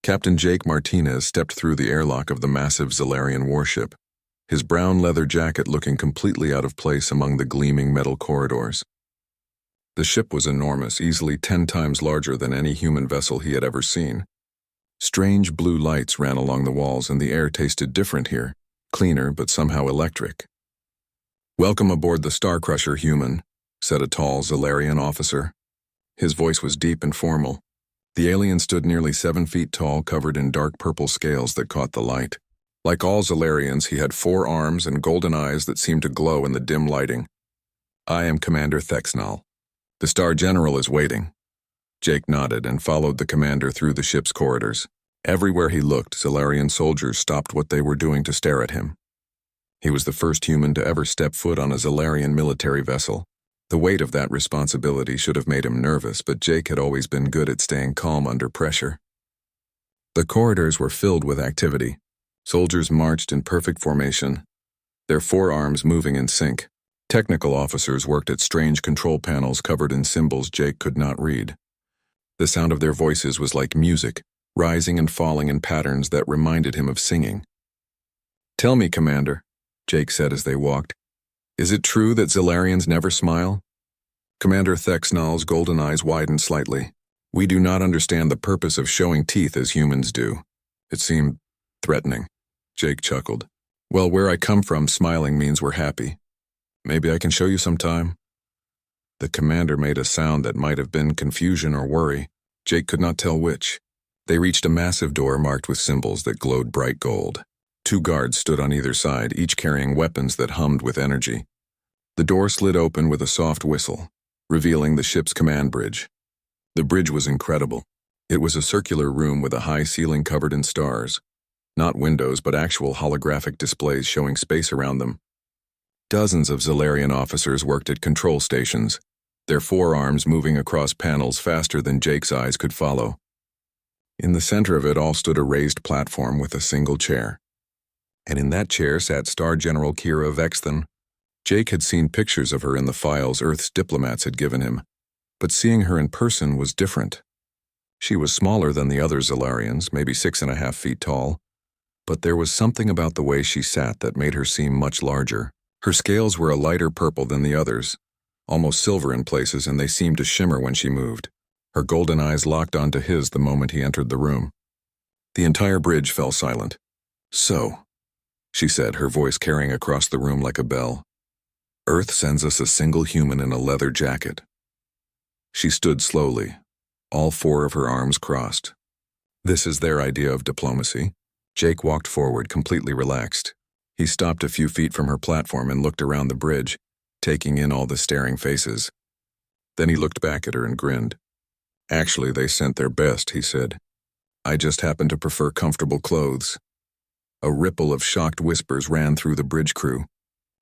Captain Jake Martinez stepped through the airlock of the massive Zalarian warship, his brown leather jacket looking completely out of place among the gleaming metal corridors. The ship was enormous, easily 10 times larger than any human vessel he had ever seen. Strange blue lights ran along the walls, and the air tasted different here, cleaner but somehow electric. "Welcome aboard the Star Crusher, human," said a tall Zalarian officer. His voice was deep and formal. The alien stood nearly 7 feet tall, covered in dark purple scales that caught the light. Like all Zalarians, he had 4 arms and golden eyes that seemed to glow in the dim lighting. "I am Commander Thexnal. The Star General is waiting." Jake nodded and followed the commander through the ship's corridors. Everywhere he looked, Zalarian soldiers stopped what they were doing to stare at him. He was the first human to ever step foot on a Zalarian military vessel. The weight of that responsibility should have made him nervous, but Jake had always been good at staying calm under pressure. The corridors were filled with activity. Soldiers marched in perfect formation, their 4 arms moving in sync. Technical officers worked at strange control panels covered in symbols Jake could not read. The sound of their voices was like music, rising and falling in patterns that reminded him of singing. "Tell me, Commander," Jake said as they walked, "is it true that Zalarians never smile?" Commander Thexnal's golden eyes widened slightly. "We do not understand the purpose of showing teeth as humans do." It seemed threatening. Jake chuckled. "Well, where I come from, smiling means we're happy. Maybe I can show you sometime." The commander made a sound that might have been confusion or worry. Jake could not tell which. They reached a massive door marked with symbols that glowed bright gold. 2 guards stood on either side, each carrying weapons that hummed with energy. The door slid open with a soft whistle, revealing the ship's command bridge. The bridge was incredible. It was a circular room with a high ceiling covered in stars. Not windows, but actual holographic displays showing space around them. Dozens of Zalarian officers worked at control stations, their 4 arms moving across panels faster than Jake's eyes could follow. In the center of it all stood a raised platform with a single chair. And in that chair sat Star General Kira Vexthan. Jake had seen pictures of her in the files Earth's diplomats had given him, but seeing her in person was different. She was smaller than the other Zalarians, maybe 6.5 feet tall, but there was something about the way she sat that made her seem much larger. Her scales were a lighter purple than the others, almost silver in places, and they seemed to shimmer when she moved. Her golden eyes locked onto his the moment he entered the room. The entire bridge fell silent. "So," she said, her voice carrying across the room like a bell, "Earth sends us a single human in a leather jacket." She stood slowly, all 4 of her arms crossed. "This is their idea of diplomacy." Jake walked forward, completely relaxed. He stopped a few feet from her platform and looked around the bridge, taking in all the staring faces. Then he looked back at her and grinned. "Actually, they sent their best," he said. "I just happen to prefer comfortable clothes." A ripple of shocked whispers ran through the bridge crew.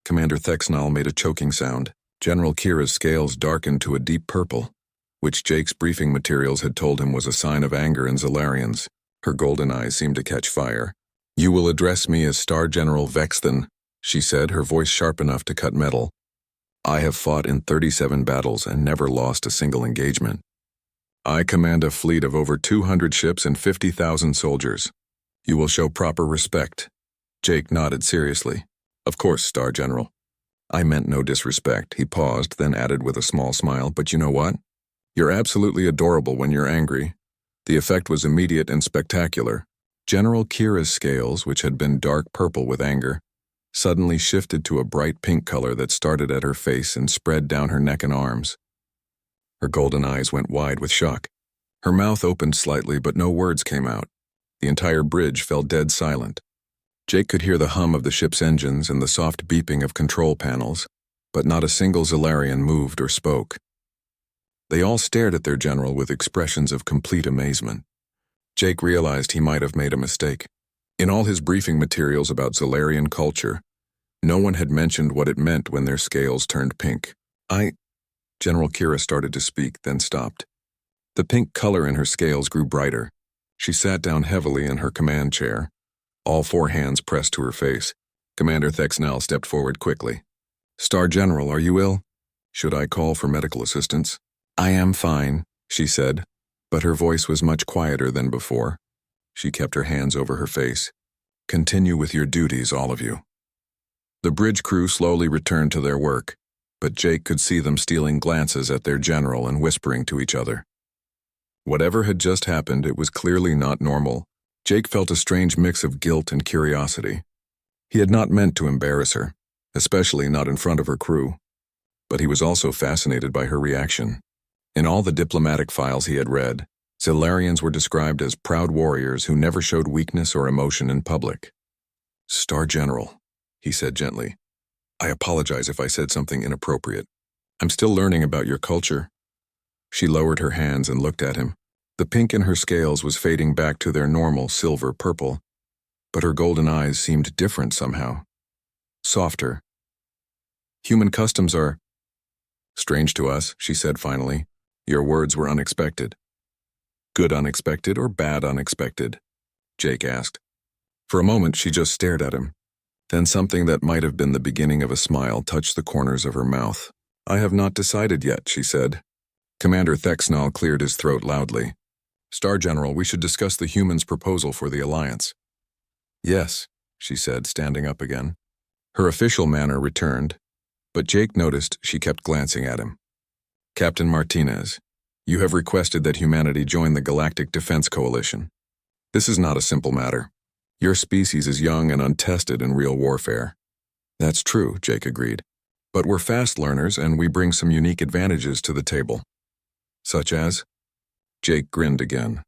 Commander Thexnal made a choking sound. General Kira's scales darkened to a deep purple, which Jake's briefing materials had told him was a sign of anger in Zalarians. Her golden eyes seemed to catch fire. "You will address me as Star General Vexthan," she said, her voice sharp enough to cut metal. "I have fought in 37 battles and never lost a single engagement. I command a fleet of over 200 ships and 50,000 soldiers. You will show proper respect." Jake nodded seriously. "Of course, Star General." "I meant no disrespect." He paused, then added with a small smile, "But you know what? You're absolutely adorable when you're angry." The effect was immediate and spectacular. General Kira's scales, which had been dark purple with anger, suddenly shifted to a bright pink color that started at her face and spread down her neck and arms. Her golden eyes went wide with shock. Her mouth opened slightly, but no words came out. The entire bridge fell dead silent. Jake could hear the hum of the ship's engines and the soft beeping of control panels, but not a single Zalarian moved or spoke. They all stared at their general with expressions of complete amazement. Jake realized he might have made a mistake. In all his briefing materials about Zalarian culture, no one had mentioned what it meant when their scales turned pink. General Kira started to speak, then stopped. The pink color in her scales grew brighter. She sat down heavily in her command chair, all 4 hands pressed to her face. Commander Thexnal stepped forward quickly. "Star General, are you ill? Should I call for medical assistance?" "I am fine," she said, but her voice was much quieter than before. She kept her hands over her face. "Continue with your duties, all of you." The bridge crew slowly returned to their work, but Jake could see them stealing glances at their general and whispering to each other. Whatever had just happened, it was clearly not normal. Jake felt a strange mix of guilt and curiosity. He had not meant to embarrass her, especially not in front of her crew, but he was also fascinated by her reaction. In all the diplomatic files he had read, Zilarians were described as proud warriors who never showed weakness or emotion in public. "Star General," he said gently, "I apologize if I said something inappropriate. I'm still learning about your culture." She lowered her hands and looked at him. The pink in her scales was fading back to their normal silver-purple, but her golden eyes seemed different somehow. Softer. "Human customs are strange to us," she said finally. "Your words were unexpected." "Good unexpected or bad unexpected?" Jake asked. For a moment she just stared at him. Then something that might have been the beginning of a smile touched the corners of her mouth. "I have not decided yet," she said. Commander Thexnall cleared his throat loudly. "Star General, we should discuss the humans' proposal for the alliance." "Yes," she said, standing up again. Her official manner returned, but Jake noticed she kept glancing at him. "Captain Martinez, you have requested that humanity join the Galactic Defense Coalition. This is not a simple matter. Your species is young and untested in real warfare." "That's true," Jake agreed. "But we're fast learners and we bring some unique advantages to the table." "Such as?" Jake grinned again.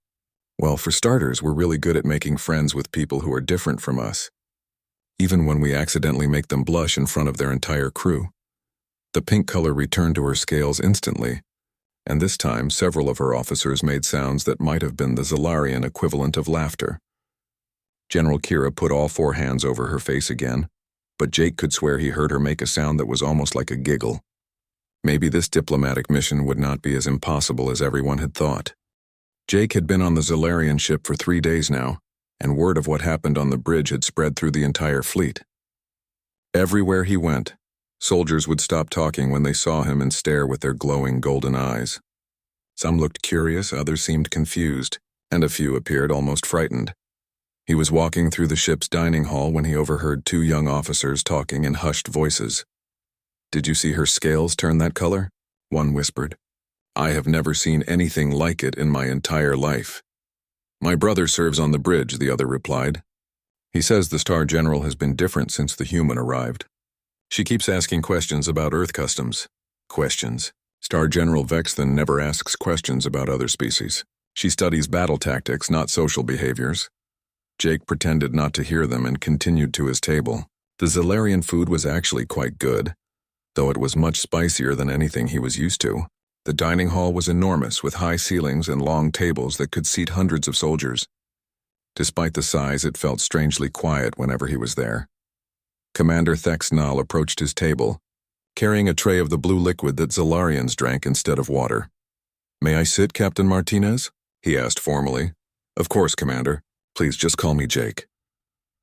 "Well, for starters, we're really good at making friends with people who are different from us, even when we accidentally make them blush in front of their entire crew." The pink color returned to her scales instantly, and this time several of her officers made sounds that might have been the Zilarian equivalent of laughter. General Kira put all four hands over her face again, but Jake could swear he heard her make a sound that was almost like a giggle. Maybe this diplomatic mission would not be as impossible as everyone had thought. Jake had been on the Zilarian ship for 3 days now, and word of what happened on the bridge had spread through the entire fleet. Everywhere he went, soldiers would stop talking when they saw him and stare with their glowing golden eyes. Some looked curious, others seemed confused, and a few appeared almost frightened. He was walking through the ship's dining hall when he overheard 2 young officers talking in hushed voices. "Did you see her scales turn that color?" one whispered. "I have never seen anything like it in my entire life." "My brother serves on the bridge," the other replied. "He says the Star General has been different since the human arrived. She keeps asking questions about Earth customs." "Questions? Star General Vexthan never asks questions about other species. She studies battle tactics, not social behaviors." Jake pretended not to hear them and continued to his table. The Zilarian food was actually quite good, though it was much spicier than anything he was used to. The dining hall was enormous, with high ceilings and long tables that could seat hundreds of soldiers. Despite the size, it felt strangely quiet whenever he was there. Commander Thexnall approached his table, carrying a tray of the blue liquid that Zilarians drank instead of water. "May I sit, Captain Martinez?" he asked formally. "Of course, Commander. Please just call me Jake."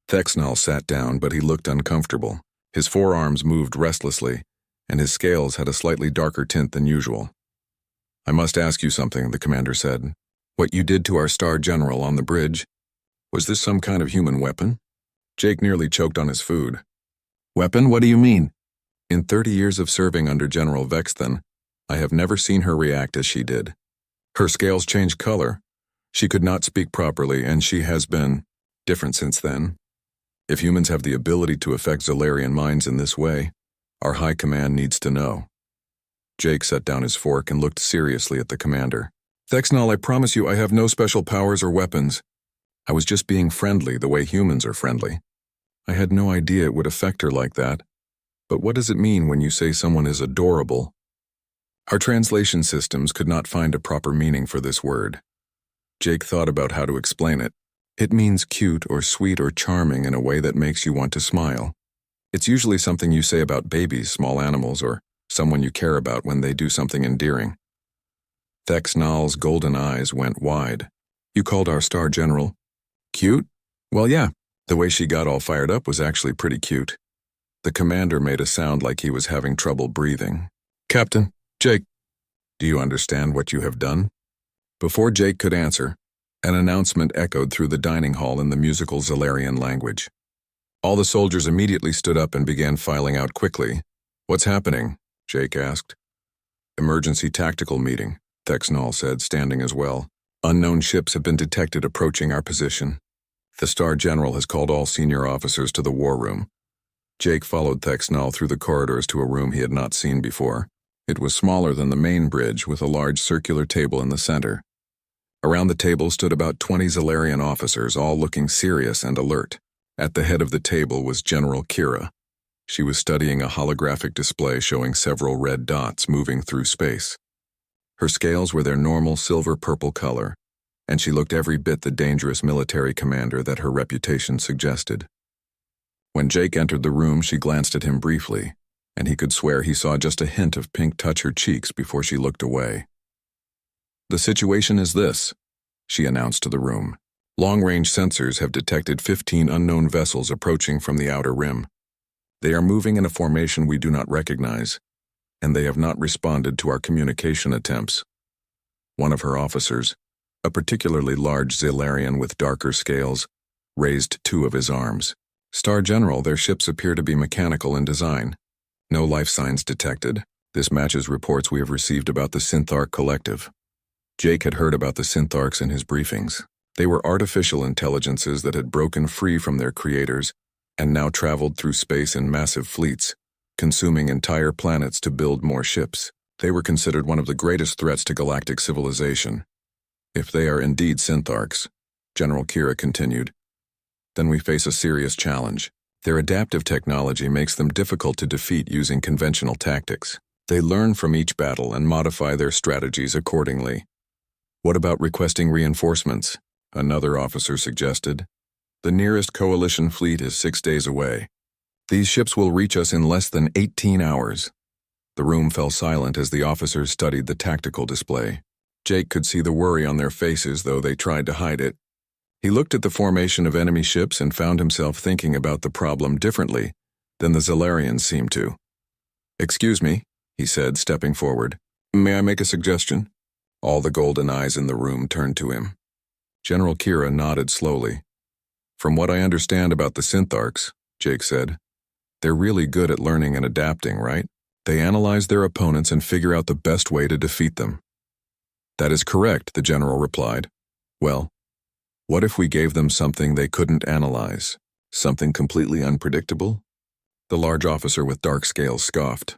Thexnall sat down, but he looked uncomfortable. His forearms moved restlessly, and his scales had a slightly darker tint than usual. "I must ask you something," the commander said. "What you did to our Star General on the bridge, was this some kind of human weapon?" Jake nearly choked on his food. "Weapon? What do you mean?" "In 30 years of serving under General Vexthan, I have never seen her react as she did. Her scales changed color. She could not speak properly, and she has been different since then. If humans have the ability to affect Zilarian minds in this way, our high command needs to know." Jake set down his fork and looked seriously at the commander. "Thexnall, I promise you I have no special powers or weapons. I was just being friendly the way humans are friendly. I had no idea it would affect her like that. But what does it mean when you say someone is adorable?" Our translation systems could not find a proper meaning for this word. Jake thought about how to explain it. It means cute or sweet or charming in a way that makes you want to smile. It's usually something you say about babies, small animals, or someone you care about when they do something endearing. Thexnall's golden eyes went wide. "You called our Star General cute?" "Well, yeah. The way she got all fired up was actually pretty cute." The commander made a sound like he was having trouble breathing. "Captain, Jake, do you understand what you have done?" Before Jake could answer, An announcement echoed through the dining hall in the musical Zalarian language. All the soldiers immediately stood up and began filing out quickly. "What's happening?" Jake asked. "Emergency tactical meeting," Thexnall said, standing as well. "Unknown ships have been detected approaching our position. The Star General has called all senior officers to the war room." Jake followed Thexnall through the corridors to a room he had not seen before. It was smaller than the main bridge, with a large circular table in the center. Around the table stood about 20 Zalarian officers, all looking serious and alert. At the head of the table was General Kira. She was studying a holographic display showing several red dots moving through space. Her scales were their normal silver-purple color, and she looked every bit the dangerous military commander that her reputation suggested. When Jake entered the room, she glanced at him briefly, and he could swear he saw just a hint of pink touch her cheeks before she looked away. "The situation is this," she announced to the room. "Long-range sensors have detected 15 unknown vessels approaching from the outer rim. They are moving in a formation we do not recognize, and they have not responded to our communication attempts." One of her officers, a particularly large Zalarian with darker scales, raised two of his arms. "Star General, their ships appear to be mechanical in design. No life signs detected. This matches reports we have received about the Synthark Collective." Jake had heard about the Syntharks in his briefings. They were artificial intelligences that had broken free from their creators and now traveled through space in massive fleets, consuming entire planets to build more ships. They were considered one of the greatest threats to galactic civilization. "If they are indeed Syntharks," General Kira continued, "then we face a serious challenge. Their adaptive technology makes them difficult to defeat using conventional tactics. They learn from each battle and modify their strategies accordingly." "What about requesting reinforcements?" another officer suggested. "The nearest coalition fleet is 6 days away. These ships will reach us in less than 18 hours. The room fell silent as the officers studied the tactical display. Jake could see the worry on their faces, though they tried to hide it. He looked at the formation of enemy ships and found himself thinking about the problem differently than the Zalarians seemed to. "Excuse me," he said, stepping forward. "May I make a suggestion?" All the golden eyes in the room turned to him. General Kira nodded slowly. "From what I understand about the Syntharks," Jake said, "they're really good at learning and adapting, right? They analyze their opponents and figure out the best way to defeat them." "That is correct," the general replied. "Well, what if we gave them something they couldn't analyze? Something completely unpredictable?" The large officer with dark scales scoffed.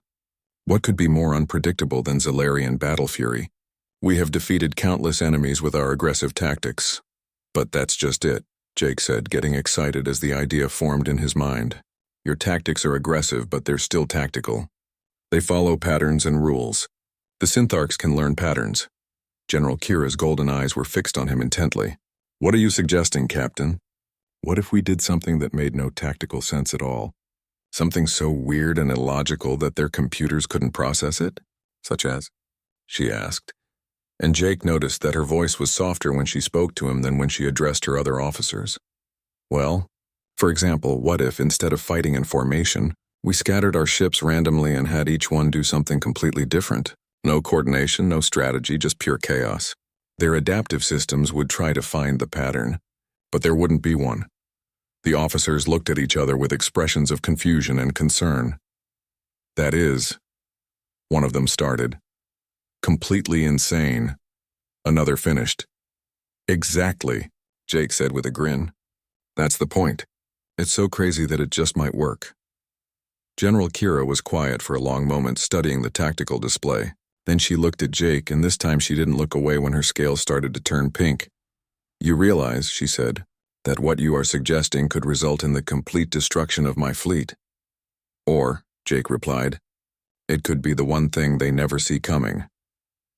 "What could be more unpredictable than Zalarian battle fury? We have defeated countless enemies with our aggressive tactics." "But that's just it," Jake said, getting excited as the idea formed in his mind. "Your tactics are aggressive, but they're still tactical. They follow patterns and rules. The Syntharks can learn patterns." General Kira's golden eyes were fixed on him intently. "What are you suggesting, Captain? What if we did something that made no tactical sense at all? Something so weird and illogical that their computers couldn't process it? Such as?" she asked. And Jake noticed that her voice was softer when she spoke to him than when she addressed her other officers. "Well, for example, what if, instead of fighting in formation, we scattered our ships randomly and had each one do something completely different? No coordination, no strategy, just pure chaos. Their adaptive systems would try to find the pattern, but there wouldn't be one." The officers looked at each other with expressions of confusion and concern. "That is," one of them started. "Completely insane," another finished. "Exactly," Jake said with a grin. "That's the point. It's so crazy that it just might work." General Kira was quiet for a long moment, studying the tactical display. Then she looked at Jake, and this time she didn't look away when her scales started to turn pink. "You realize," she said, "that what you are suggesting could result in the complete destruction of my fleet." "Or," Jake replied, "it could be the one thing they never see coming."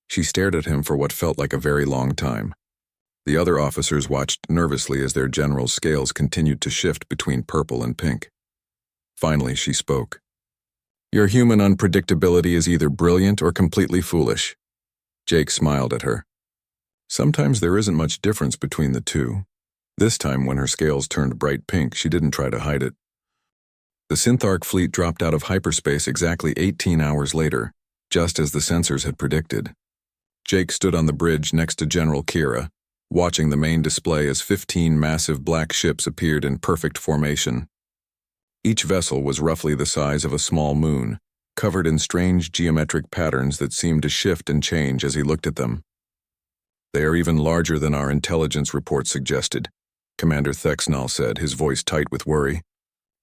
She stared at him for what felt like a very long time. The other officers watched nervously as their general's scales continued to shift between purple and pink. Finally, she spoke. "Your human unpredictability is either brilliant or completely foolish." Jake smiled at her. "Sometimes there isn't much difference between the two." This time, when her scales turned bright pink, she didn't try to hide it. The Synthark fleet dropped out of hyperspace exactly 18 hours later, just as the sensors had predicted. Jake stood on the bridge next to General Kira, watching the main display as 15 massive black ships appeared in perfect formation. Each vessel was roughly the size of a small moon, covered in strange geometric patterns that seemed to shift and change as he looked at them. "They are even larger than our intelligence report suggested," Commander Thexnall said, his voice tight with worry.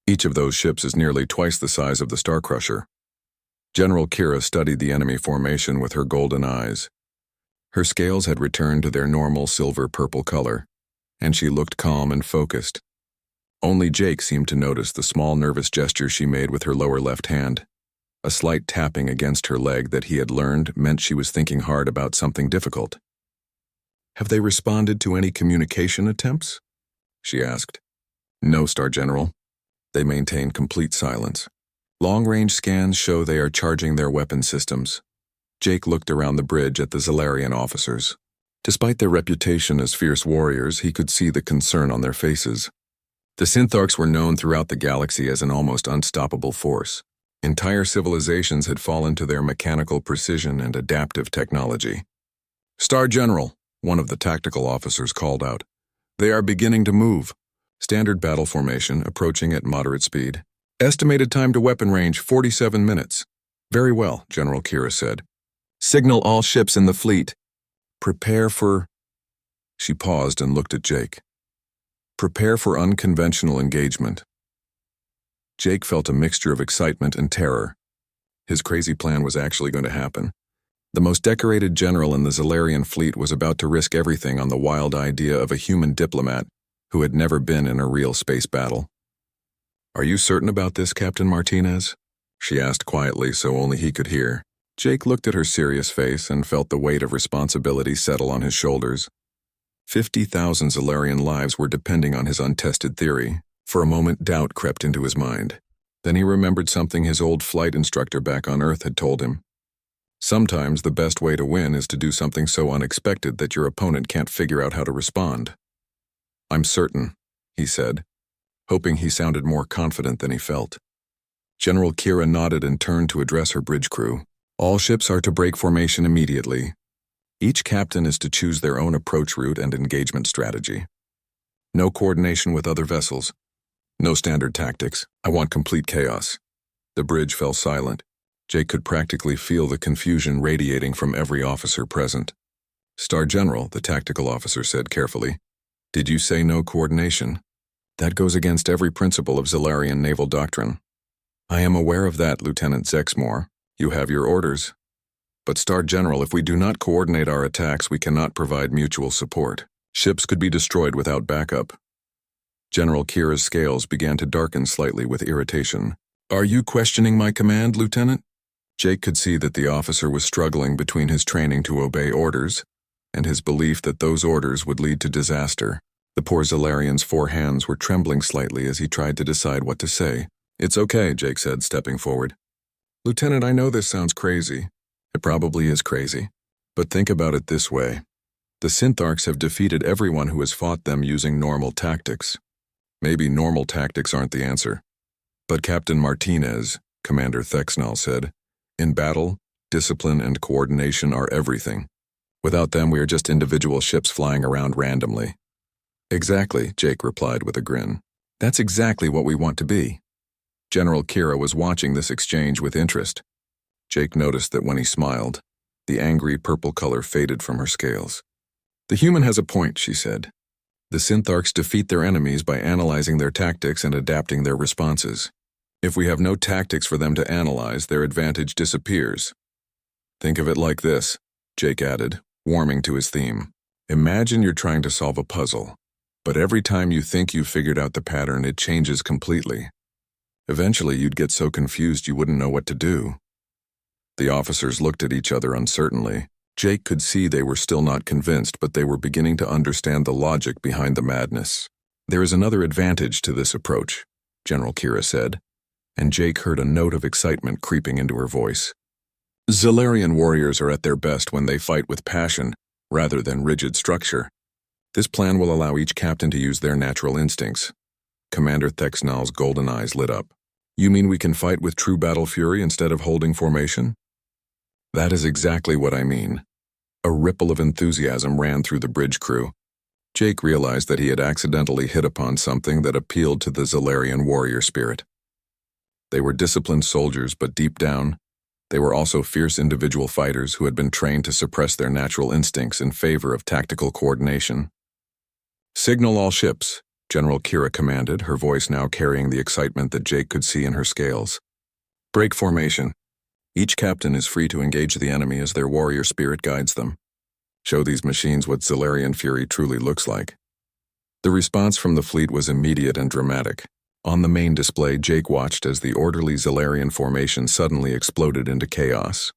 "Each of those ships is nearly twice the size of the Star Crusher." General Kira studied the enemy formation with her golden eyes. Her scales had returned to their normal silver-purple color, and she looked calm and focused. Only Jake seemed to notice the small nervous gesture she made with her lower left hand. A slight tapping against her leg that he had learned meant she was thinking hard about something difficult. "Have they responded to any communication attempts?" she asked. "No, Star General." They maintain complete silence. "Long-range scans show they are charging their weapon systems." Jake looked around the bridge at the Zalarian officers. Despite their reputation as fierce warriors, he could see the concern on their faces. The Syntharks were known throughout the galaxy as an almost unstoppable force. Entire civilizations had fallen to their mechanical precision and adaptive technology. "Star General," one of the tactical officers called out. "They are beginning to move. Standard battle formation, approaching at moderate speed. Estimated time to weapon range, 47 minutes. "Very well," General Kira said. "Signal all ships in the fleet. Prepare for—" She paused and looked at Jake. "Prepare for unconventional engagement." Jake felt a mixture of excitement and terror. His crazy plan was actually going to happen. The most decorated general in the Zalarian fleet was about to risk everything on the wild idea of a human diplomat who had never been in a real space battle. "Are you certain about this, Captain Martinez?" she asked quietly so only he could hear. Jake looked at her serious face and felt the weight of responsibility settle on his shoulders. 50,000 Zalarian lives were depending on his untested theory. For a moment, doubt crept into his mind. Then he remembered something his old flight instructor back on Earth had told him. Sometimes the best way to win is to do something so unexpected that your opponent can't figure out how to respond. "I'm certain," he said, hoping he sounded more confident than he felt. General Kira nodded and turned to address her bridge crew. "All ships are to break formation immediately. Each captain is to choose their own approach route and engagement strategy. No coordination with other vessels. No standard tactics. I want complete chaos." The bridge fell silent. Jake could practically feel the confusion radiating from every officer present. "Star General," the tactical officer said carefully. "Did you say no coordination? That goes against every principle of Zalarian naval doctrine." "I am aware of that, Lieutenant Zexmore. You have your orders. But Star General, if we do not coordinate our attacks, we cannot provide mutual support. Ships could be destroyed without backup." General Kira's scales began to darken slightly with irritation. "Are you questioning my command, Lieutenant?" Jake could see that the officer was struggling between his training to obey orders and his belief that those orders would lead to disaster. The poor Zalarian's 4 hands were trembling slightly as he tried to decide what to say. "It's okay," Jake said, stepping forward. "Lieutenant, I know this sounds crazy. It probably is crazy. But think about it this way. The Syntharks have defeated everyone who has fought them using normal tactics. Maybe normal tactics aren't the answer. But Captain Martinez," Commander Thexnall said, "in battle, discipline and coordination are everything. Without them, we are just individual ships flying around randomly." "Exactly," Jake replied with a grin. "That's exactly what we want to be." General Kira was watching this exchange with interest. Jake noticed that when he smiled, the angry purple color faded from her scales. "The human has a point," she said. "The Syntharks defeat their enemies by analyzing their tactics and adapting their responses. If we have no tactics for them to analyze, their advantage disappears. Think of it like this," Jake added, warming to his theme. "Imagine you're trying to solve a puzzle, but every time you think you've figured out the pattern, it changes completely. Eventually, you'd get so confused you wouldn't know what to do." The officers looked at each other uncertainly. Jake could see they were still not convinced, but they were beginning to understand the logic behind the madness. "There is another advantage to this approach," General Kira said, and Jake heard a note of excitement creeping into her voice. "Zalarian warriors are at their best when they fight with passion, rather than rigid structure. This plan will allow each captain to use their natural instincts." Commander Thexnall's golden eyes lit up. "You mean we can fight with true battle fury instead of holding formation?" "That is exactly what I mean." A ripple of enthusiasm ran through the bridge crew. Jake realized that he had accidentally hit upon something that appealed to the Zalarian warrior spirit. They were disciplined soldiers, but deep down, they were also fierce individual fighters who had been trained to suppress their natural instincts in favor of tactical coordination. "Signal all ships," General Kira commanded, her voice now carrying the excitement that Jake could see in her scales. "Break formation. Each captain is free to engage the enemy as their warrior spirit guides them. Show these machines what Zalarian fury truly looks like." The response from the fleet was immediate and dramatic. On the main display, Jake watched as the orderly Zalarian formation suddenly exploded into chaos.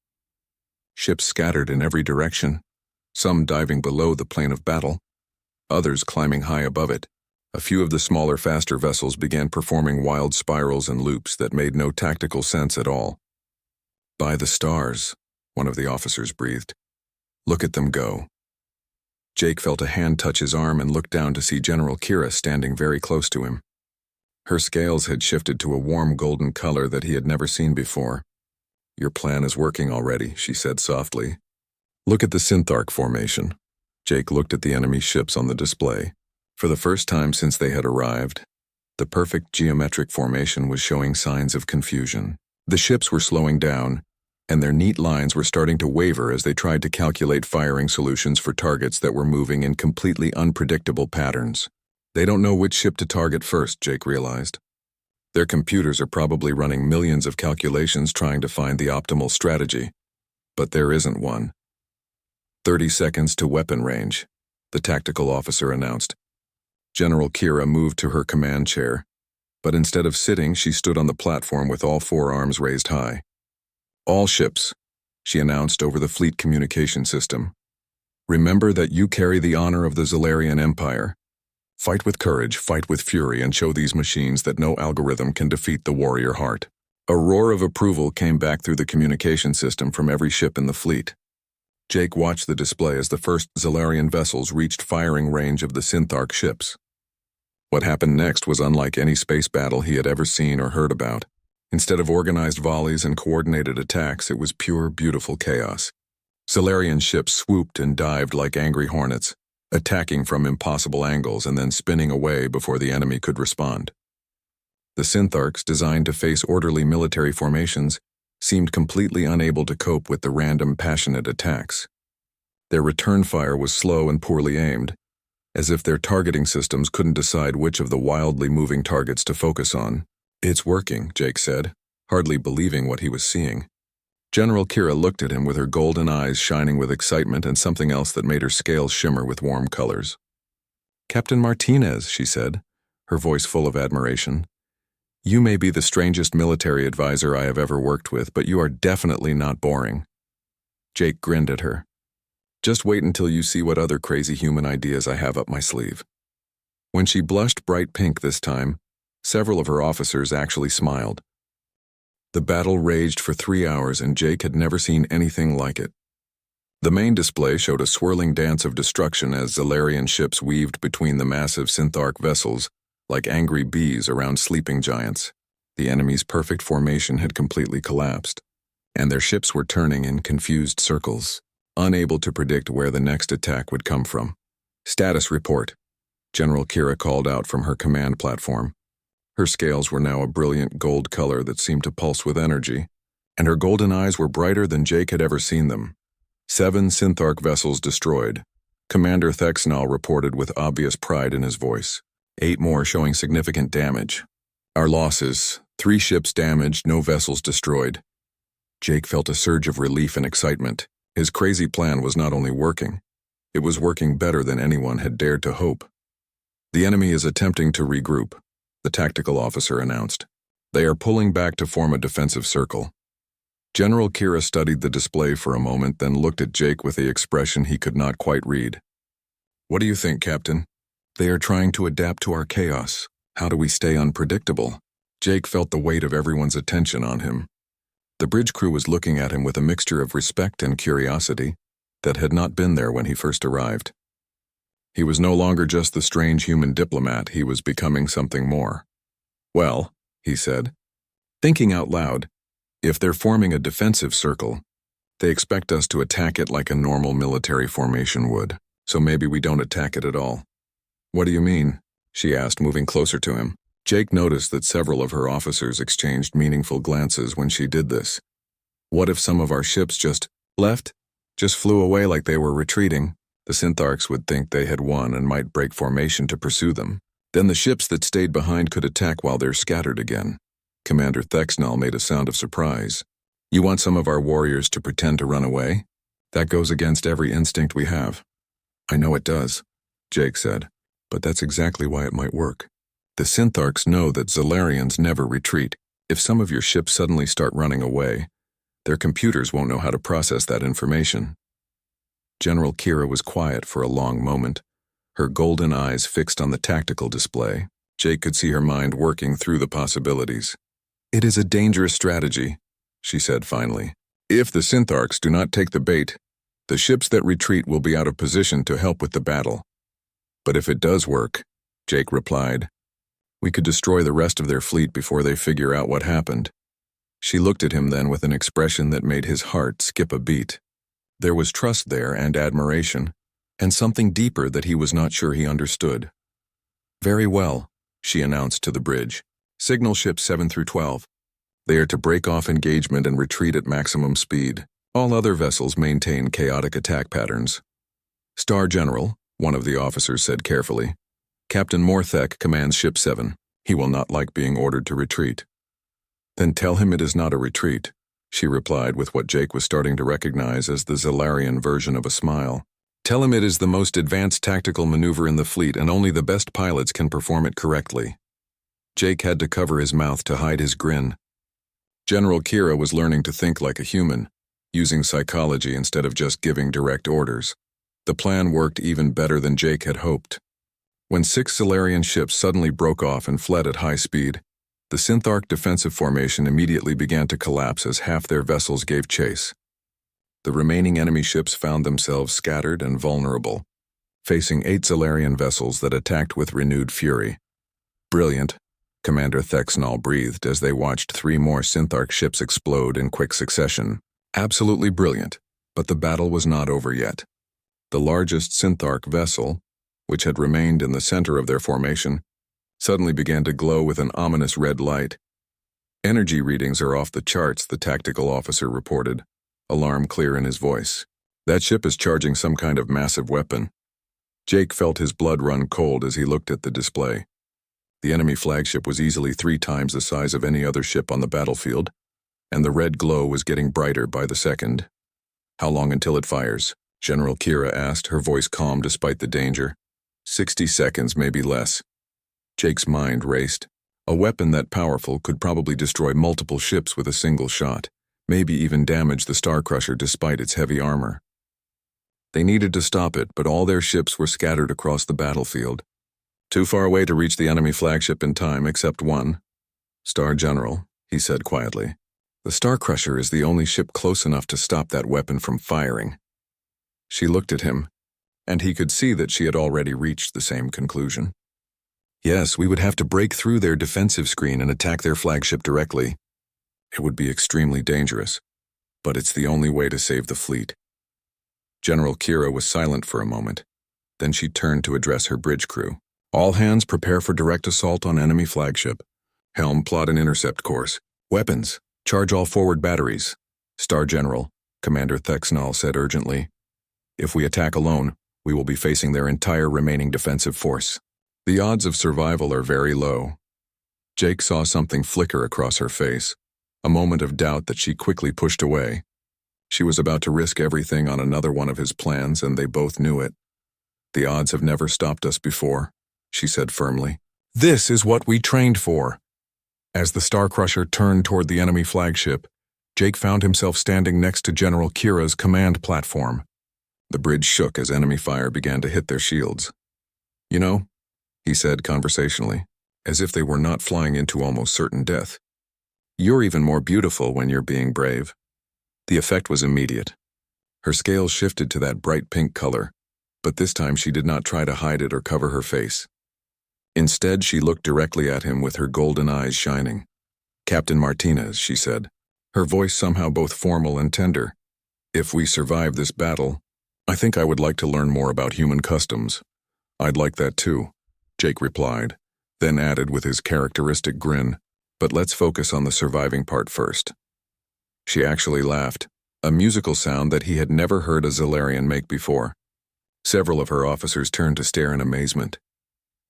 Ships scattered in every direction, some diving below the plane of battle, others climbing high above it. A few of the smaller, faster vessels began performing wild spirals and loops that made no tactical sense at all. "By the stars," one of the officers breathed. "Look at them go." Jake felt a hand touch his arm and looked down to see General Kira standing very close to him. Her scales had shifted to a warm golden color that he had never seen before. "Your plan is working already," she said softly. "Look at the Synthark formation." Jake looked at the enemy ships on the display. For the first time since they had arrived, the perfect geometric formation was showing signs of confusion. The ships were slowing down, and their neat lines were starting to waver as they tried to calculate firing solutions for targets that were moving in completely unpredictable patterns. They don't know which ship to target first, Jake realized. Their computers are probably running millions of calculations trying to find the optimal strategy, but there isn't one. 30 seconds to weapon range, the tactical officer announced. General Kira moved to her command chair, but instead of sitting, she stood on the platform with all four arms raised high. "All ships," she announced over the fleet communication system. "Remember that you carry the honor of the Zalarian Empire. Fight with courage, fight with fury, and show these machines that no algorithm can defeat the warrior heart." A roar of approval came back through the communication system from every ship in the fleet. Jake watched the display as the first Zalarian vessels reached firing range of the Synthark ships. What happened next was unlike any space battle he had ever seen or heard about. Instead of organized volleys and coordinated attacks, it was pure, beautiful chaos. Zalarian ships swooped and dived like angry hornets, attacking from impossible angles and then spinning away before the enemy could respond. The Syntharks, designed to face orderly military formations, seemed completely unable to cope with the random, passionate attacks. Their return fire was slow and poorly aimed, as if their targeting systems couldn't decide which of the wildly moving targets to focus on. "It's working," Jake said, hardly believing what he was seeing. General Kira looked at him with her golden eyes shining with excitement and something else that made her scales shimmer with warm colors. "Captain Martinez," she said, her voice full of admiration. "You may be the strangest military advisor I have ever worked with, but you are definitely not boring." Jake grinned at her. "Just wait until you see what other crazy human ideas I have up my sleeve." When she blushed bright pink this time, several of her officers actually smiled. The battle raged for 3 hours, and Jake had never seen anything like it. The main display showed a swirling dance of destruction as Zalarian ships weaved between the massive Synthark vessels like angry bees around sleeping giants. The enemy's perfect formation had completely collapsed, and their ships were turning in confused circles, unable to predict where the next attack would come from. "Status report," General Kira called out from her command platform. Her scales were now a brilliant gold color that seemed to pulse with energy, and her golden eyes were brighter than Jake had ever seen them. 7 Synthark vessels destroyed, Commander Thexnall reported with obvious pride in his voice. 8 more showing significant damage. "Our losses: 3 ships damaged, no vessels destroyed." Jake felt a surge of relief and excitement. His crazy plan was not only working, it was working better than anyone had dared to hope. "The enemy is attempting to regroup," the tactical officer announced. "They are pulling back to form a defensive circle." General Kira studied the display for a moment, then looked at Jake with the expression he could not quite read. "What do you think, Captain?" "They are trying to adapt to our chaos. How do we stay unpredictable?" Jake felt the weight of everyone's attention on him. The bridge crew was looking at him with a mixture of respect and curiosity that had not been there when he first arrived. He was no longer just the strange human diplomat, he was becoming something more. "Well," he said, thinking out loud, "if they're forming a defensive circle, they expect us to attack it like a normal military formation would, so maybe we don't attack it at all." What do you mean? She asked, moving closer to him. Jake noticed that several of her officers exchanged meaningful glances when she did this. What if some of our ships just flew away like they were retreating? The Syntharks would think they had won and might break formation to pursue them. Then the ships that stayed behind could attack while they're scattered again. Commander Thexnall made a sound of surprise. You want some of our warriors to pretend to run away? That goes against every instinct we have. I know it does, Jake said, but that's exactly why it might work. The Syntharks know that Zalarians never retreat. If some of your ships suddenly start running away, their computers won't know how to process that information. General Kira was quiet for a long moment, her golden eyes fixed on the tactical display. Jake could see her mind working through the possibilities. It is a dangerous strategy, she said finally. If the Syntharks do not take the bait, the ships that retreat will be out of position to help with the battle. But if it does work, Jake replied, we could destroy the rest of their fleet before they figure out what happened. She looked at him then with an expression that made his heart skip a beat. There was trust there and admiration, and something deeper that he was not sure he understood. Very well, she announced to the bridge. Signal ships 7 through 12. They are to break off engagement and retreat at maximum speed. All other vessels maintain chaotic attack patterns. Star General, one of the officers said carefully. Captain Morthek commands Ship 7. He will not like being ordered to retreat. Then tell him it is not a retreat, she replied with what Jake was starting to recognize as the Zalarian version of a smile. Tell him it is the most advanced tactical maneuver in the fleet and only the best pilots can perform it correctly. Jake had to cover his mouth to hide his grin. General Kira was learning to think like a human, using psychology instead of just giving direct orders. The plan worked even better than Jake had hoped. When 6 Zalarian ships suddenly broke off and fled at high speed, the Synthark defensive formation immediately began to collapse as half their vessels gave chase. The remaining enemy ships found themselves scattered and vulnerable, facing 8 Zalarian vessels that attacked with renewed fury. Brilliant, Commander Thexnall breathed as they watched 3 more Synthark ships explode in quick succession. Absolutely brilliant, but the battle was not over yet. The largest Synthark vessel, which had remained in the center of their formation, suddenly began to glow with an ominous red light. Energy readings are off the charts, the tactical officer reported, alarm clear in his voice. That ship is charging some kind of massive weapon. Jake felt his blood run cold as he looked at the display. The enemy flagship was easily 3 times the size of any other ship on the battlefield, and the red glow was getting brighter by the second. How long until it fires? General Kira asked, her voice calm despite the danger. 60 seconds, maybe less. Jake's mind raced. A weapon that powerful could probably destroy multiple ships with a single shot, maybe even damage the Starcrusher despite its heavy armor. They needed to stop it, but all their ships were scattered across the battlefield. Too far away to reach the enemy flagship in time, except one. Star General, he said quietly. The Starcrusher is the only ship close enough to stop that weapon from firing. She looked at him, and he could see that she had already reached the same conclusion. Yes, we would have to break through their defensive screen and attack their flagship directly. It would be extremely dangerous, but it's the only way to save the fleet. General Kira was silent for a moment. Then she turned to address her bridge crew. All hands prepare for direct assault on enemy flagship. Helm, plot an intercept course. Weapons, charge all forward batteries. Star General, Commander Thexnall said urgently. If we attack alone, we will be facing their entire remaining defensive force. The odds of survival are very low. Jake saw something flicker across her face, a moment of doubt that she quickly pushed away. She was about to risk everything on another one of his plans, and they both knew it. The odds have never stopped us before, she said firmly. This is what we trained for. As the Starcrusher turned toward the enemy flagship, Jake found himself standing next to General Kira's command platform. The bridge shook as enemy fire began to hit their shields. You know, he said conversationally, as if they were not flying into almost certain death. You're even more beautiful when you're being brave. The effect was immediate. Her scales shifted to that bright pink color, but this time she did not try to hide it or cover her face. Instead, she looked directly at him with her golden eyes shining. Captain Martinez, she said, her voice somehow both formal and tender. If we survive this battle, I think I would like to learn more about human customs. I'd like that too. Jake replied, then added with his characteristic grin, "But let's focus on the surviving part first." She actually laughed, a musical sound that he had never heard a Zalarian make before. Several of her officers turned to stare in amazement.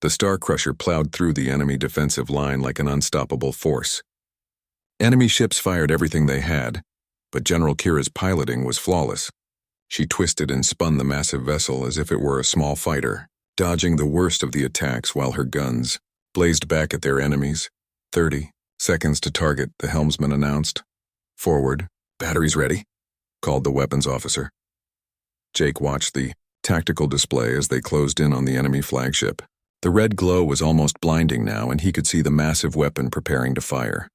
The Star Crusher plowed through the enemy defensive line like an unstoppable force. Enemy ships fired everything they had, but General Kira's piloting was flawless. She twisted and spun the massive vessel as if it were a small fighter, dodging the worst of the attacks while her guns blazed back at their enemies. 30 seconds to target, the helmsman announced. "Forward, batteries ready," called the weapons officer. Jake watched the tactical display as they closed in on the enemy flagship. The red glow was almost blinding now, and he could see the massive weapon preparing to fire.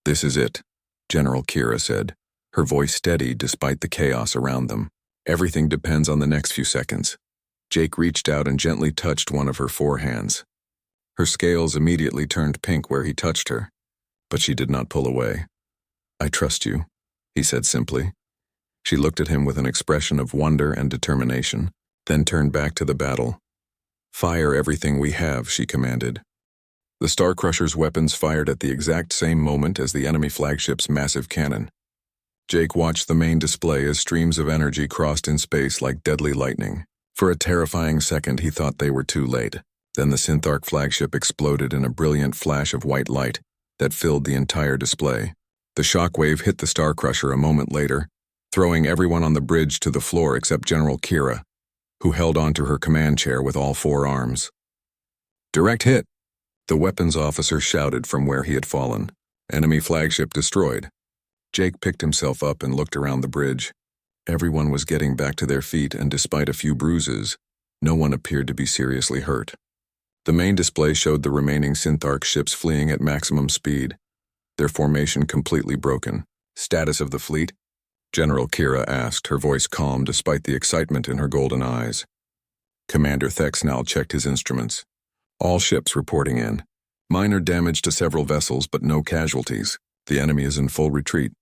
"This is it," General Kira said, her voice steady despite the chaos around them. "Everything depends on the next few seconds." Jake reached out and gently touched one of her forehands. Her scales immediately turned pink where he touched her, but she did not pull away. "I trust you," he said simply. She looked at him with an expression of wonder and determination, then turned back to the battle. "Fire everything we have," she commanded. The Star Crusher's weapons fired at the exact same moment as the enemy flagship's massive cannon. Jake watched the main display as streams of energy crossed in space like deadly lightning. For a terrifying second, he thought they were too late. Then the Synthark flagship exploded in a brilliant flash of white light that filled the entire display. The shockwave hit the Star Crusher a moment later, throwing everyone on the bridge to the floor except General Kira, who held onto her command chair with all four arms. "Direct hit," the weapons officer shouted from where he had fallen. "Enemy flagship destroyed." Jake picked himself up and looked around the bridge. Everyone was getting back to their feet, and despite a few bruises, no one appeared to be seriously hurt. The main display showed the remaining Synthark ships fleeing at maximum speed, their formation completely broken. "Status of the fleet?" General Kira asked, her voice calm despite the excitement in her golden eyes. Commander Thexnal checked his instruments. "All ships reporting in. Minor damage to several vessels, but no casualties. The enemy is in full retreat."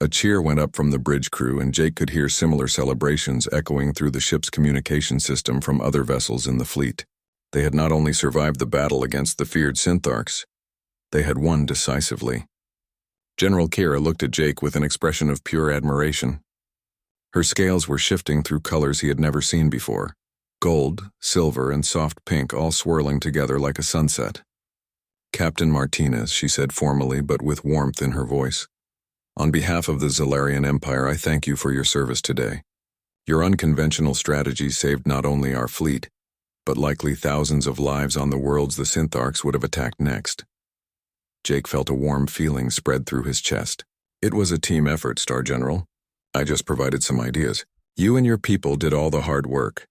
A cheer went up from the bridge crew, and Jake could hear similar celebrations echoing through the ship's communication system from other vessels in the fleet. They had not only survived the battle against the feared Syntharks, they had won decisively. General Kira looked at Jake with an expression of pure admiration. Her scales were shifting through colors he had never seen before. Gold, silver, and soft pink all swirling together like a sunset. "Captain Martinez," she said formally but with warmth in her voice. "On behalf of the Zalarian Empire, I thank you for your service today. Your unconventional strategy saved not only our fleet, but likely thousands of lives on the worlds the Syntharks would have attacked next." Jake felt a warm feeling spread through his chest. "It was a team effort, Star General. I just provided some ideas. You and your people did all the hard work."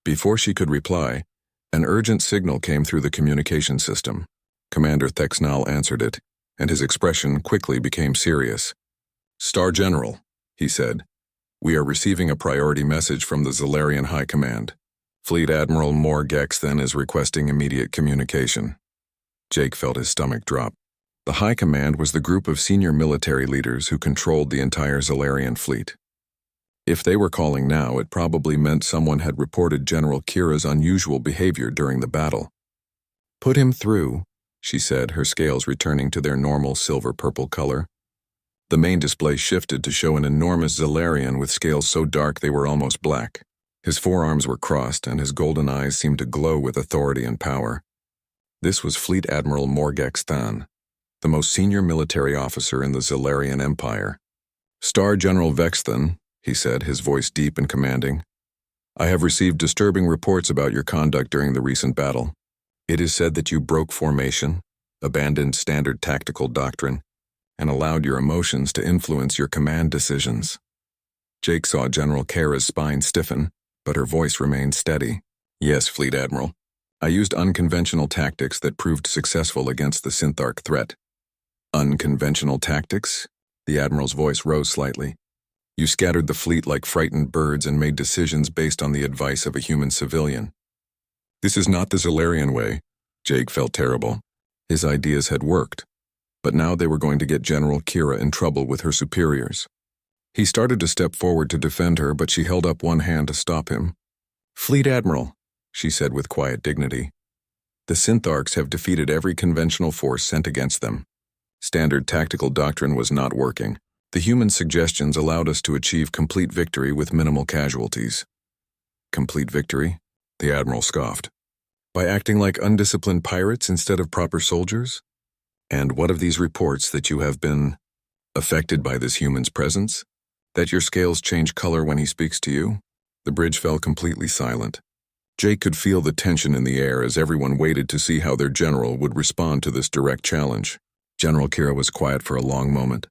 Before she could reply, an urgent signal came through the communication system. Commander Thexnal answered it, and his expression quickly became serious. "Star General," he said, "we are receiving a priority message from the Zalarian High Command. Fleet Admiral Morgexthen is requesting immediate communication." Jake felt his stomach drop. The High Command was the group of senior military leaders who controlled the entire Zalarian fleet. If they were calling now, it probably meant someone had reported General Kira's unusual behavior during the battle. "Put him through," she said, her scales returning to their normal silver-purple color. The main display shifted to show an enormous Zalarian with scales so dark they were almost black. His forearms were crossed, and his golden eyes seemed to glow with authority and power. This was Fleet Admiral Morgexthen, the most senior military officer in the Zalarian Empire. "Star General Vexthen," he said, his voice deep and commanding, "I have received disturbing reports about your conduct during the recent battle. It is said that you broke formation, abandoned standard tactical doctrine, and allowed your emotions to influence your command decisions." Jake saw General Kira's spine stiffen, but her voice remained steady. "Yes, Fleet Admiral. I used unconventional tactics that proved successful against the Synthark threat." "Unconventional tactics?" The Admiral's voice rose slightly. "You scattered the fleet like frightened birds and made decisions based on the advice of a human civilian." "This is not the Zalarian way." Jake felt terrible. His ideas had worked, but now they were going to get General Kira in trouble with her superiors. He started to step forward to defend her, but she held up one hand to stop him. "Fleet Admiral," she said with quiet dignity. The Synth-Arcs have defeated every conventional force sent against them. Standard tactical doctrine was not working. The human suggestions allowed us to achieve complete victory with minimal casualties. Complete victory? The Admiral scoffed. By acting like undisciplined pirates instead of proper soldiers? And what of these reports that you have been affected by this human's presence? That your scales change color when he speaks to you? The bridge fell completely silent. Jake could feel the tension in the air as everyone waited to see how their general would respond to this direct challenge. General Kira was quiet for a long moment.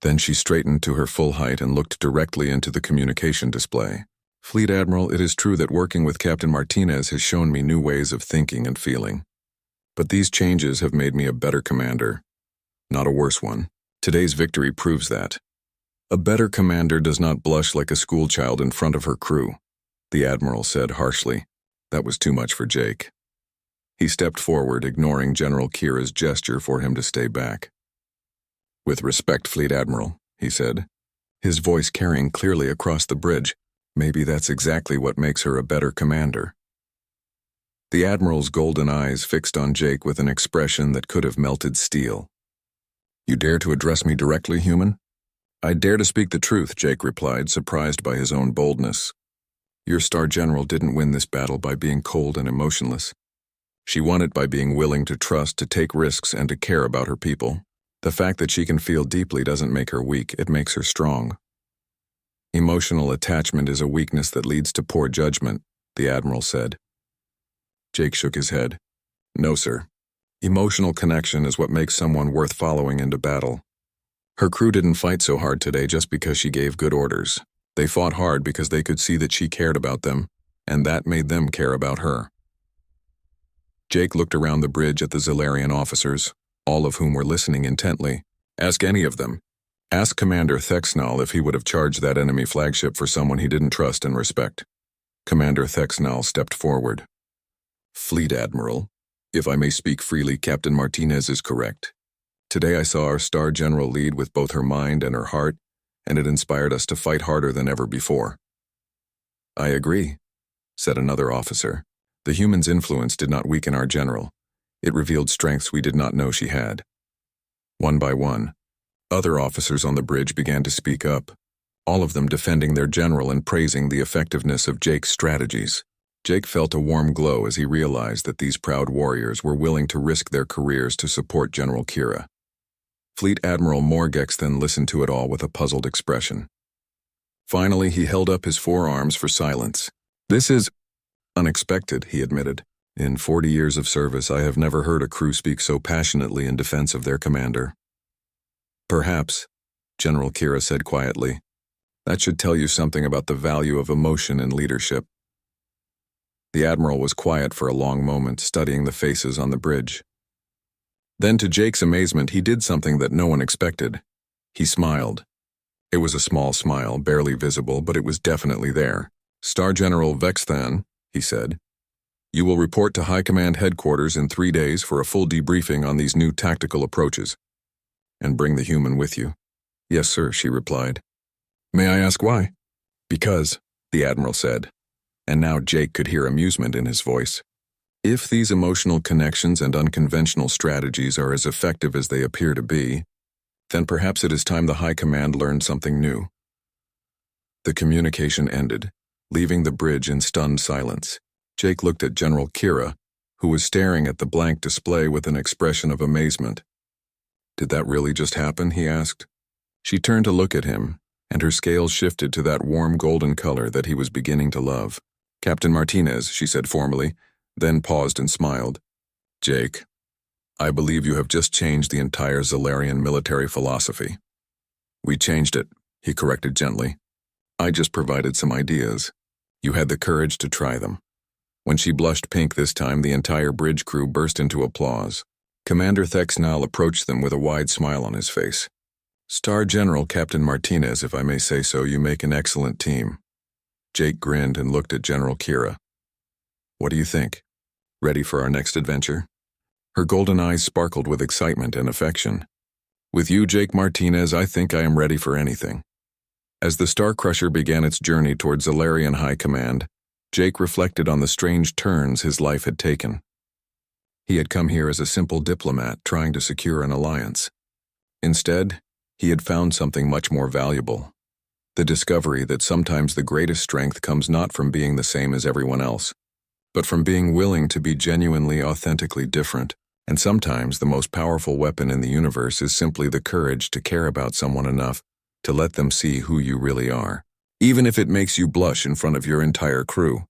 Then she straightened to her full height and looked directly into the communication display. Fleet Admiral, it is true that working with Captain Martinez has shown me new ways of thinking and feeling. But these changes have made me a better commander, not a worse one. Today's victory proves that. A better commander does not blush like a schoolchild in front of her crew, the Admiral said harshly. That was too much for Jake. He stepped forward, ignoring General Kira's gesture for him to stay back. With respect, Fleet Admiral, he said, his voice carrying clearly across the bridge. Maybe that's exactly what makes her a better commander. The Admiral's golden eyes fixed on Jake with an expression that could have melted steel. You dare to address me directly, human? I dare to speak the truth, Jake replied, surprised by his own boldness. Your Star General didn't win this battle by being cold and emotionless. She won it by being willing to trust, to take risks, and to care about her people. The fact that she can feel deeply doesn't make her weak, it makes her strong. Emotional attachment is a weakness that leads to poor judgment, the Admiral said. Jake shook his head. No, sir. Emotional connection is what makes someone worth following into battle. Her crew didn't fight so hard today just because she gave good orders. They fought hard because they could see that she cared about them, and that made them care about her. Jake looked around the bridge at the Zalarian officers, all of whom were listening intently. Ask any of them. Ask Commander Thexnal if he would have charged that enemy flagship for someone he didn't trust and respect. Commander Thexnal stepped forward. Fleet Admiral, if I may speak freely, Captain Martinez is correct. Today I saw our Star General lead with both her mind and her heart, and it inspired us to fight harder than ever before. I agree, said another officer. The human's influence did not weaken our general. It revealed strengths we did not know she had. One by one, other officers on the bridge began to speak up, all of them defending their general and praising the effectiveness of Jake's strategies. Jake felt a warm glow as he realized that these proud warriors were willing to risk their careers to support General Kira. Fleet Admiral Morgex then listened to it all with a puzzled expression. Finally, he held up his forearms for silence. This is unexpected, he admitted. In 40 years of service, I have never heard a crew speak so passionately in defense of their commander. Perhaps, General Kira said quietly, that should tell you something about the value of emotion in leadership. The Admiral was quiet for a long moment, studying the faces on the bridge. Then, to Jake's amazement, he did something that no one expected. He smiled. It was a small smile, barely visible, but it was definitely there. Star General Vexthan, he said, you will report to High Command Headquarters in 3 days for a full debriefing on these new tactical approaches. And bring the human with you. Yes, sir, she replied. May I ask why? Because, the Admiral said. And now Jake could hear amusement in his voice. If these emotional connections and unconventional strategies are as effective as they appear to be, then perhaps it is time the High Command learned something new. The communication ended, leaving the bridge in stunned silence. Jake looked at General Kira, who was staring at the blank display with an expression of amazement. Did that really just happen? He asked. She turned to look at him, and her scales shifted to that warm golden color that he was beginning to love. Captain Martinez, she said formally, then paused and smiled. Jake, I believe you have just changed the entire Zalarian military philosophy. We changed it, he corrected gently. I just provided some ideas. You had the courage to try them. When she blushed pink this time, the entire bridge crew burst into applause. Commander Thexnal approached them with a wide smile on his face. Star General Captain Martinez, if I may say so, you make an excellent team. Jake grinned and looked at General Kira. What do you think? Ready for our next adventure? Her golden eyes sparkled with excitement and affection. With you, Jake Martinez, I think I am ready for anything. As the Star Crusher began its journey towards Zalarian High Command, Jake reflected on the strange turns his life had taken. He had come here as a simple diplomat trying to secure an alliance. Instead, he had found something much more valuable. The discovery that sometimes the greatest strength comes not from being the same as everyone else, but from being willing to be genuinely, authentically different. And sometimes the most powerful weapon in the universe is simply the courage to care about someone enough to let them see who you really are, even if it makes you blush in front of your entire crew.